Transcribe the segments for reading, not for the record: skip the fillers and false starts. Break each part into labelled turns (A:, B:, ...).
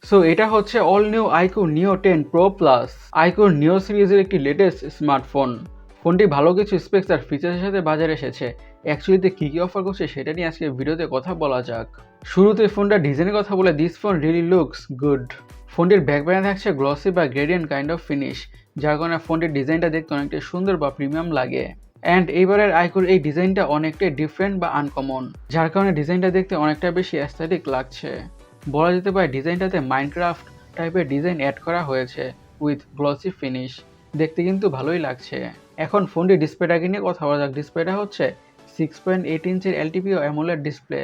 A: So এটা হচ্ছে all new IQ নিও 10 প্রো প্লাস। আইকিউ নিও সিরিজের একটি লেটেস্ট স্মার্টফোন। ফোনটি ভালো কিছু স্পেক্স আর ফিচার্সের সাথে বাজারে এসেছে। অ্যাকচুয়ালিতে কী কী অফার করছে সেটা নিয়ে আজকে ভিডিওতে কথা বলা যাক। শুরুতে ফোনটার ডিজাইনের কথা বলে, this phone really looks good. ফোনটির ব্যাক প্যানেলে থাকছে গ্লসি বা গ্রেডিয়েন্ট কাইন্ড অফ ফিনিশ, যার কারণে ফোনটির ডিজাইনটা দেখতে অনেকটা সুন্দর বা প্রিমিয়াম লাগে। অ্যান্ড এইবারের আইকিউর এই ডিজাইনটা অনেকটাই ডিফারেন্ট বা আনকমন, যার কারণে ডিজাইনটা দেখতে অনেকটা বেশি অ্যাস্থেটিক লাগছে। বলা যেতে পারে ডিজাইনটাতে মাইনক্রাফট টাইপের ডিজাইন অ্যাড করা হয়েছে উইথ গ্লসি ফিনিশ। দেখতে কিন্তু ভালোই লাগছে। এখন ফোনটির ডিসপ্লেটাকে নিয়ে কথা বলা যাক। ডিসপ্লেটা হচ্ছে 6.8 ইঞ্চের LTPO AMOLED display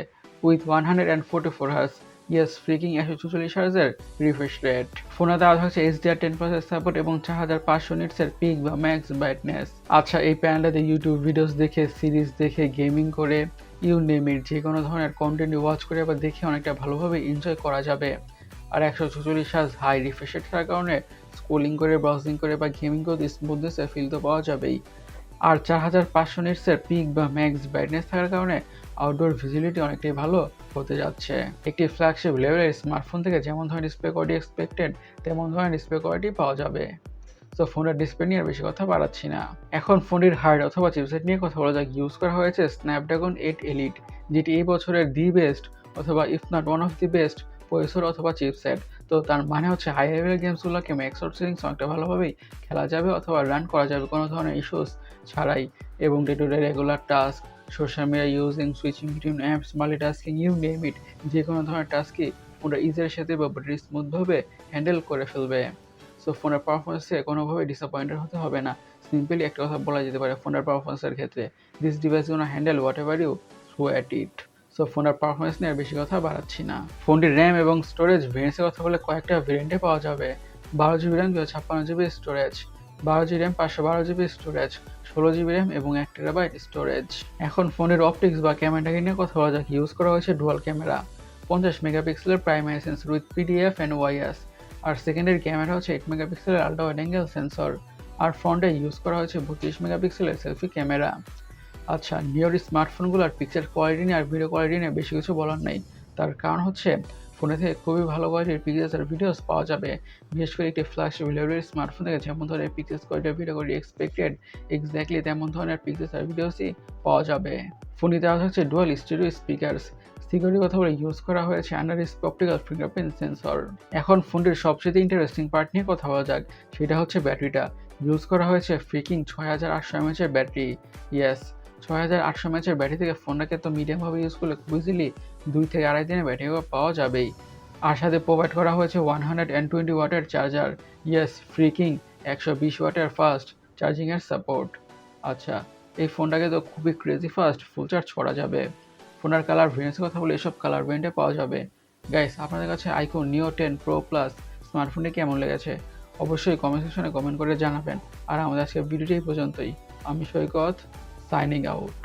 A: with 144 hertz, yes freaking 144 হার্জের রিফ্রেশ রেট। ফোনে দেওয়া থাকছে HDR10+ সাপোর্ট এবং 4500 নিটসের পিক বা ম্যাক্স ব্রাইটনেস। আচ্ছা, এই প্যানেলটাতে ইউটিউব ভিডিওস দেখে, সিরিজ দেখে, গেমিং করে, ইউ নেম ইট, যে কোনো ধরনের কন্টেন্ট ওয়াচ করে বা দেখে অনেকটা ভালোভাবে এনজয় করা যাবে। আর 144 হার্জ হাই রিফ্রেশ রেট থাকার কারণে স্ক্রোলিং করে, ব্রাউজিং করে বা গেমিং করে স্মুথনেসের ফিল তো পাওয়া যাবেই। আর 4500 নিটসের পিক বা ম্যাক্স ব্রাইটনেস থাকার কারণে আউটডোর ভিজিবিলিটি অনেকটাই ভালো হতে যাচ্ছে। একটি ফ্ল্যাগশিপ লেভেলের স্মার্টফোন থেকে যেমন ধরনের ডিসপ্লে কোয়ালিটি এক্সপেক্টেড, তেমন ধরনের ডিসপ্লে কোয়ালিটি পাওয়া যাবে। সো ফোনের ডিসপ্লে নিয়ে আর বেশি কথা বাড়াচ্ছি না। এখন ফোনটির হার্ড অথবা চিপসেট নিয়ে কথা বলা যাক। ইউজ করা হয়েছে স্ন্যাপড্রাগন 8 এলিট, যেটি এই বছরের দি বেস্ট অথবা if not one of the best processor অথবা চিপসেট। তো তার মানে হচ্ছে হাই লেভেল গেমসগুলোকে ম্যাক্স আউট সেটিংস অনেকটা ভালোভাবেই খেলা যাবে অথবা রান করা যাবে কোনো ধরনের ইস্যুস ছাড়াই। এবং day to day regular task, social media using, switching between apps, multitasking, you name it, যে কোনো ধরনের টাস্কই ফোনটা ইজির সাথে বা ভেরি স্মুথভাবে হ্যান্ডেল করে ফেলবে। সো ফোনের পারফরমেন্সে কোনোভাবে ডিসঅ্যাপয়েন্টেড হতে হবে না। সিম্পলি একটা কথা বলা যেতে পারে ফোনের পারফরমেন্সের ক্ষেত্রে, this device gonna handle whatever you throw at it. So ফোনের পারফরমেন্স নিয়ে বেশি কথা বাড়াচ্ছি না। ফোনটির র্যাম এবং স্টোরেজ ভেরিয়েন্টসের কথা বলে কয়েকটা ভেরিয়েন্টে পাওয়া যাবে। 12GB RAM, 256GB storage, 12GB RAM, 512GB storage, 16GB RAM এবং 1TB স্টোরেজ। এখন ফোনের অপটিক্স বা ক্যামেরাটাকে নিয়ে কথা বলা যাক। ইউজ করা হয়েছে ডুয়াল ক্যামেরা, 50 মেগাপিক্সেলের primary sensor with PDAF and OIS. আর সেকেন্ডারি ক্যামেরা হচ্ছে 8 মেগাপিক্সেলের আল্ট্রা ওয়াইড অ্যাঙ্গেল সেন্সর। আর ফ্রন্টে ইউজ করা হয়েছে 32 মেগাপিক্সেলের সেলফি ক্যামেরা। আচ্ছা, নিওর স্মার্টফোনগুলোর পিকচার কোয়ালিটি নিয়ে আর ভিডিও কোয়ালিটি নিয়ে বেশি কিছু বলার নেই। তার কারণ হচ্ছে ফোনে থেকে খুবই ভালো কোয়ালিটির পিকচার্স আর ভিডিওস পাওয়া যাবে। বিশেষ করে একটি ফ্ল্যাগশিপ লেভেলের স্মার্টফোন থেকে যেমন ধরনের পিকচার্স কোয়ালিটি আর ভিডিও কোয়ালিটি এক্সপেক্টেড, এক্স্যাক্টলি তেমন ধরনের পিকচার্স আর ভিডিওসই পাওয়া যাবে। ফোনে দেওয়া হচ্ছে ডুয়াল স্টেরিও স্পিকার্স। সিকিউরিটির কথা বলে ইউজ করা হয়েছে under display optical fingerprint sensor. এখন ফোনটির সবচেয়ে ইন্টারেস্টিং পার্ট নিয়ে কথা বলা যাক, সেটা হচ্ছে ব্যাটারিটা। ইউজ করা হয়েছে ফ্রিকিং 6800 mAh এর ব্যাটারি। ইয়েস, 6800 mAh এর ব্যাটারি থেকে ফোনটাকে তো মিডিয়ামভাবে ইউজ করলে খুব ইজিলি 2 থেকে আড়াই দিনের ব্যাটারি পাওয়া যাবেই। আর সাথে প্রোভাইড করা হয়েছে 120 ওয়াটের চার্জার। ইয়েস, ফ্রিকিং 120 ওয়াটের ফাস্ট চার্জিংয়ের সাপোর্ট। আচ্ছা, এই ফোনটাকে তো খুবই ক্রেজি ফাস্ট ফুল চার্জ করা যাবে। ফোনের কালার ভেরিয়েন্টসের কথা বলে এসব কালার ভেরিয়েন্টে পাওয়া যাবে। গাইস, আপনাদের কাছে আইকিউ নিও 10 প্রো প্লাস স্মার্টফোনটি কেমন লেগেছে অবশ্যই কমেন্ট সেকশনে কমেন্ট করে জানাবেন। আর আমাদের আজকের ভিডিওটি এই পর্যন্তই। আমি সৈকত, সাইনিং আউট।